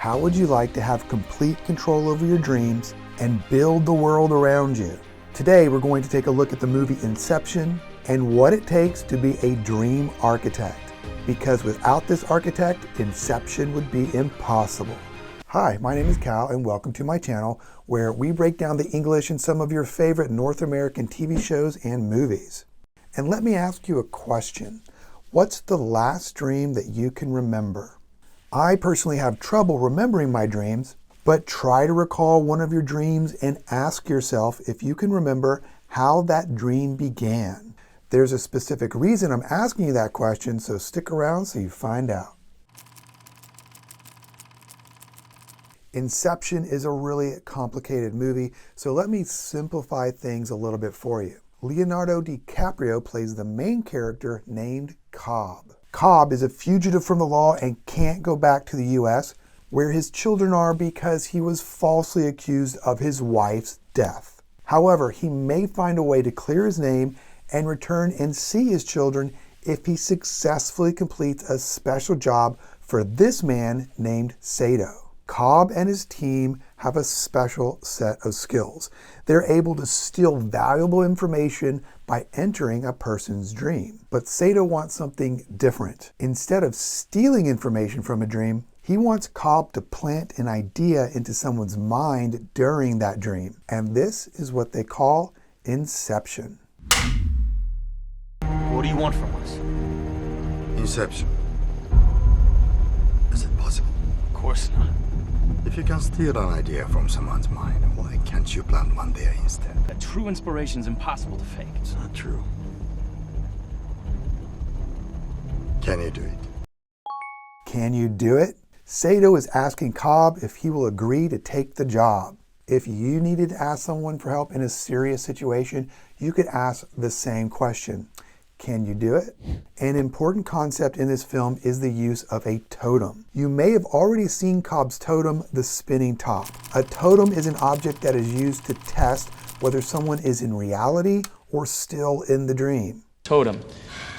How would you like to have complete control over your dreams and build the world around you? Today, we're going to take a look at the movie Inception and what it takes to be a dream architect. Because without this architect, Inception would be impossible. Hi, my name is Cal and welcome to my channel where we break down the English in some of your favorite North American TV shows and movies. And let me ask you a question. What's the last dream that you can remember? I personally have trouble remembering my dreams, but try to recall one of your dreams and ask yourself if you can remember how that dream began. There's a specific reason I'm asking you that question, so stick around so you find out. Inception is a really complicated movie, so let me simplify things a little bit for you. Leonardo DiCaprio plays the main character named Cobb. Cobb is a fugitive from the law and can't go back to the US, where his children are because he was falsely accused of his wife's death. However, he may find a way to clear his name and return and see his children if he successfully completes a special job for this man named Sato. Cobb and his team have a special set of skills. They're able to steal valuable information by entering a person's dream. But Sato wants something different. Instead of stealing information from a dream, he wants Cobb to plant an idea into someone's mind during that dream. And this is what they call Inception. What do you want from us? Inception. Is it possible? Of course not. If you can steal an idea from someone's mind, why can't you plant one there instead? A true inspiration's impossible to fake. It's not true. Can you do it? Can you do it? Sato is asking Cobb if he will agree to take the job. If you needed to ask someone for help in a serious situation, you could ask the same question. Can you do it? An important concept in this film is the use of a totem. You may have already seen Cobb's totem, the spinning top. A totem is an object that is used to test whether someone is in reality or still in the dream. Totem.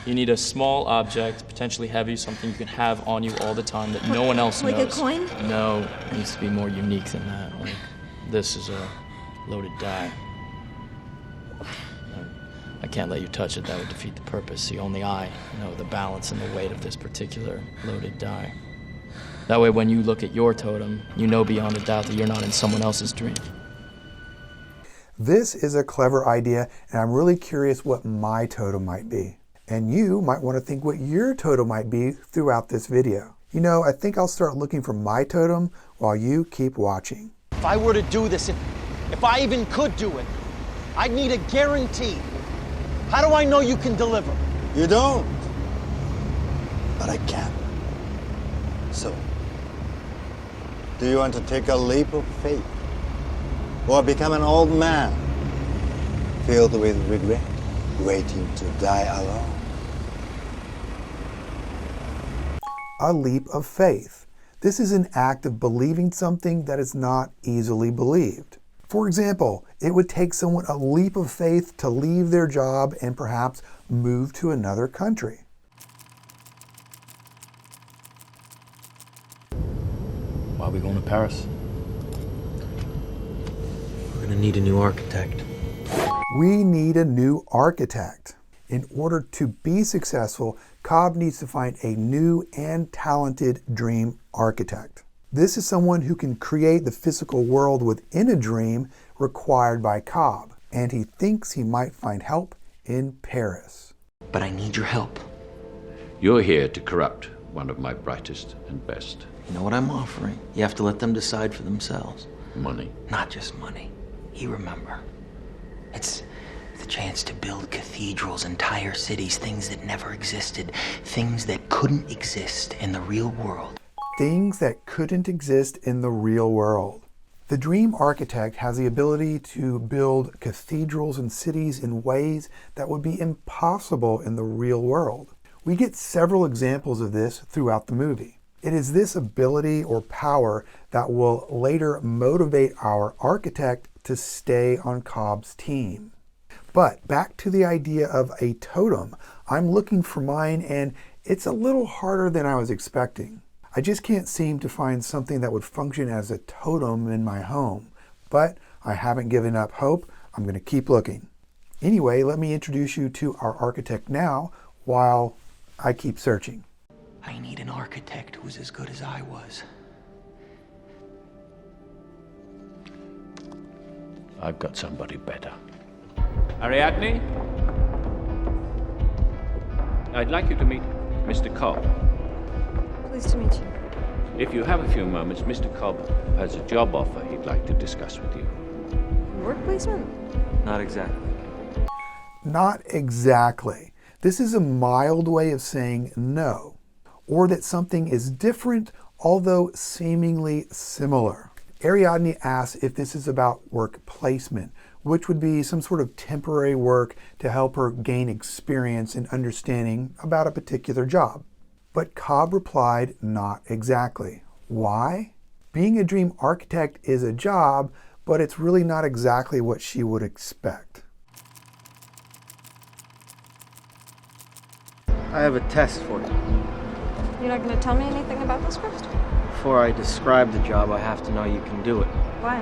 You need a small object, potentially heavy, something you can have on you all the time that no one else knows. Like a coin? No, it needs to be more unique than that. Like, this is a loaded die. I can't let you touch it, that would defeat the purpose. See, only I know the balance and the weight of this particular loaded die. That way, when you look at your totem, you know beyond a doubt that you're not in someone else's dream. This is a clever idea, and I'm really curious what my totem might be. And you might want to think what your totem might be throughout this video. You know, I think I'll start looking for my totem while you keep watching. If I were to do this, if I even could do it, I'd need a guarantee. How do I know you can deliver? You don't. But I can. So, do you want to take a leap of faith? Or become an old man, filled with regret, waiting to die alone? A leap of faith. This is an act of believing something that is not easily believed. For example, it would take someone a leap of faith to leave their job and perhaps move to another country. Why are we going to Paris? We're gonna need a new architect. We need a new architect. In order to be successful, Cobb needs to find a new and talented dream architect. This is someone who can create the physical world within a dream required by Cobb, and he thinks he might find help in Paris. But I need your help. You're here to corrupt one of my brightest and best. You know what I'm offering? You have to let them decide for themselves. Money. Not just money. You remember. It's the chance to build cathedrals, entire cities, things that never existed, things that couldn't exist in the real world. Things that couldn't exist in the real world. The dream architect has the ability to build cathedrals and cities in ways that would be impossible in the real world. We get several examples of this throughout the movie. It is this ability or power that will later motivate our architect to stay on Cobb's team. But back to the idea of a totem. I'm looking for mine and it's a little harder than I was expecting. I just can't seem to find something that would function as a totem in my home. But I haven't given up hope. I'm going to keep looking. Anyway, let me introduce you to our architect now while I keep searching. I need an architect who's as good as I was. I've got somebody better. Ariadne? I'd like you to meet Mr. Cobb. Pleased to meet you. If you have a few moments, Mr. Cobb has a job offer he'd like to discuss with you. Work placement? Not exactly. Not exactly. This is a mild way of saying no, or that something is different, although seemingly similar. Ariadne asks if this is about work placement, which would be some sort of temporary work to help her gain experience and understanding about a particular job. But Cobb replied, not exactly. Why? Being a dream architect is a job, but it's really not exactly what she would expect. I have a test for you. You're not going to tell me anything about this first? Before I describe the job, I have to know you can do it. Why?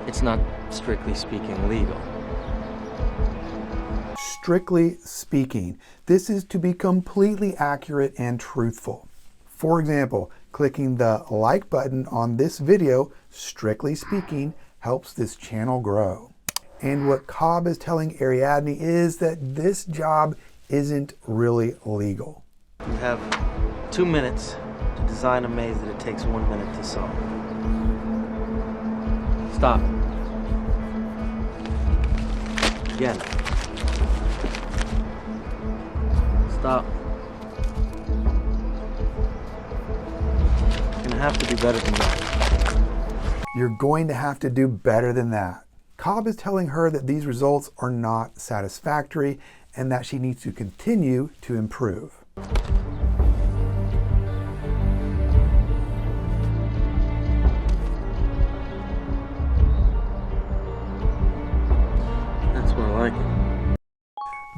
It's not, strictly speaking, legal. Strictly speaking, this is to be completely accurate and truthful. For example, clicking the like button on this video, strictly speaking, helps this channel grow. And what Cobb is telling Ariadne is that this job isn't really legal. You have 2 minutes to design a maze that it takes 1 minute to solve. Stop. Again. Stop. You're gonna have to do better than that. You're going to have to do better than that. Cobb is telling her that these results are not satisfactory and that she needs to continue to improve. That's more like it.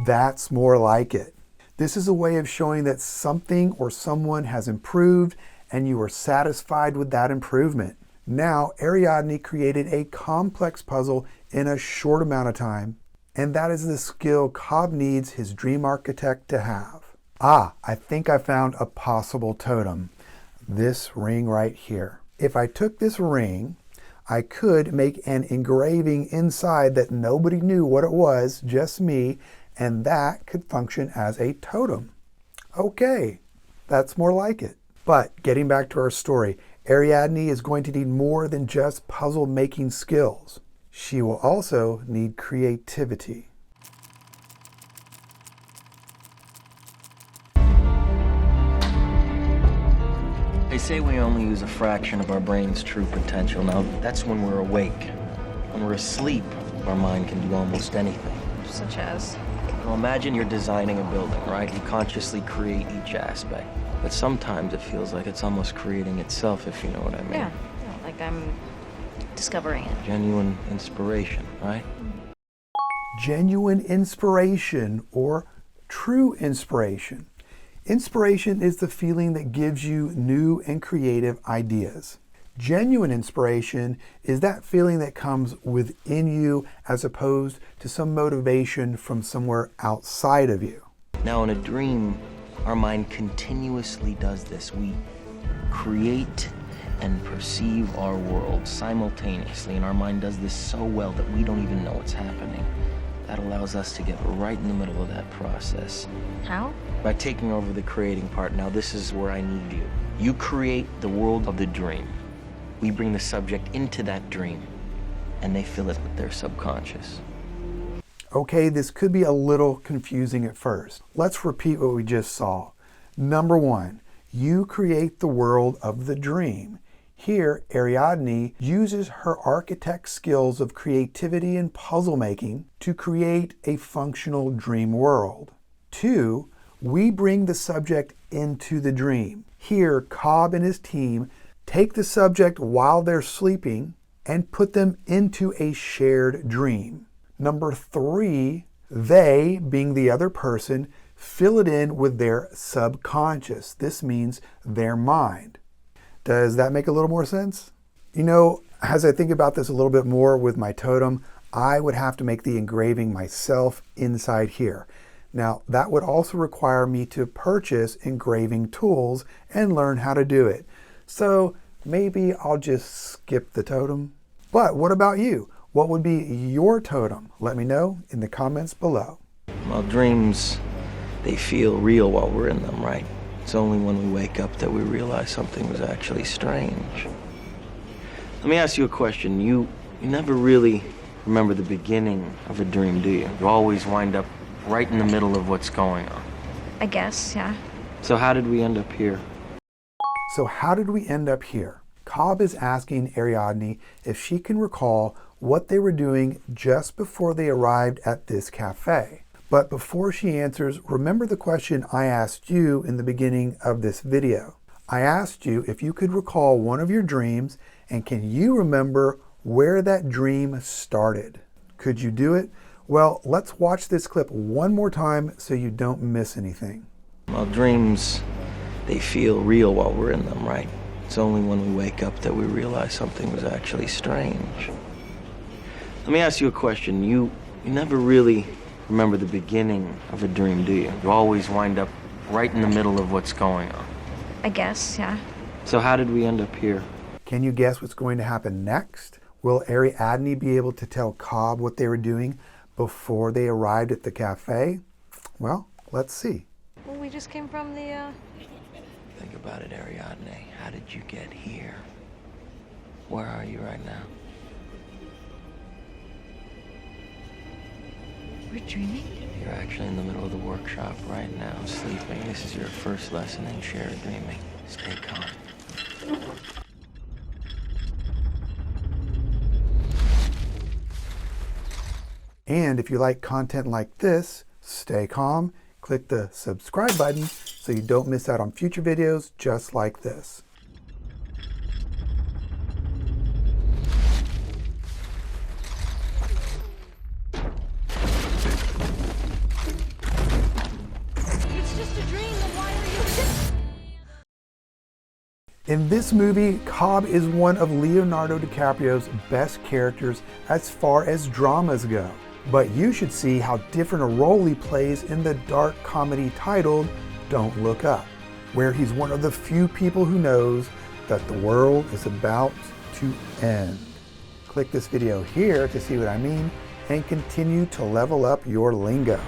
That's more like it. This is a way of showing that something or someone has improved and you are satisfied with that improvement. Now, Ariadne created a complex puzzle in a short amount of time, and that is the skill Cobb needs his dream architect to have. I think I found a possible totem. This ring right here. If I took this ring, I could make an engraving inside that nobody knew what it was, just me, and that could function as a totem. Okay, that's more like it. But getting back to our story, Ariadne is going to need more than just puzzle making skills. She will also need creativity. They say we only use a fraction of our brain's true potential. Now, that's when we're awake. When we're asleep, our mind can do almost anything. Such as? Now, imagine you're designing a building, right? You consciously create each aspect. But sometimes it feels like it's almost creating itself, if you know what I mean. Yeah, like I'm discovering it. Genuine inspiration, right? Genuine inspiration or true inspiration. Inspiration is the feeling that gives you new and creative ideas. Genuine inspiration is that feeling that comes within you as opposed to some motivation from somewhere outside of you. Now, in a dream, our mind continuously does this. We create and perceive our world simultaneously, and our mind does this so well that we don't even know what's happening. That allows us to get right in the middle of that process. How? By taking over the creating part. Now, this is where I need you. You create the world of the dream. We bring the subject into that dream, and they fill it with their subconscious. Okay, this could be a little confusing at first. Let's repeat what we just saw. Number 1, you create the world of the dream. Here, Ariadne uses her architect skills of creativity and puzzle making to create a functional dream world. 2, we bring the subject into the dream. Here, Cobb and his team take the subject while they're sleeping and put them into a shared dream. Number 3, they, being the other person, fill it in with their subconscious. This means their mind. Does that make a little more sense? You know, as I think about this a little bit more with my totem, I would have to make the engraving myself inside here. Now, that would also require me to purchase engraving tools and learn how to do it. So maybe I'll just skip the totem. But what about you? What would be your totem? Let me know in the comments below. Well, dreams, they feel real while we're in them, right? It's only when we wake up that we realize something was actually strange. Let me ask you a question. You never really remember the beginning of a dream, do you? You always wind up right in the middle of what's going on. I guess, yeah. So how did we end up here? So how did we end up here? Cobb is asking Ariadne if she can recall what they were doing just before they arrived at this cafe. But before she answers, remember the question I asked you in the beginning of this video. I asked you if you could recall one of your dreams, and can you remember where that dream started? Could you do it? Well, let's watch this clip one more time so you don't miss anything. Well, dreams, they feel real while we're in them, right? It's only when we wake up that we realize something was actually strange. Let me ask you a question. You never really remember the beginning of a dream, do you? You always wind up right in the middle of what's going on. I guess, yeah. So how did we end up here? Can you guess what's going to happen next? Will Ariadne be able to tell Cobb what they were doing before they arrived at the cafe? Well, let's see. Well, we just came from the, Think about it, Ariadne. How did you get here? Where are you right now? We're dreaming? You're actually in the middle of the workshop right now, sleeping. This is your first lesson in shared dreaming. Stay calm. And if you like content like this, stay calm, click the subscribe button so you don't miss out on future videos just like this. It's just a dream, then why are you... In this movie, Cobb is one of Leonardo DiCaprio's best characters as far as dramas go. But you should see how different a role he plays in the dark comedy titled Don't Look Up, where he's one of the few people who knows that the world is about to end. Click this video here to see what I mean and continue to level up your lingo.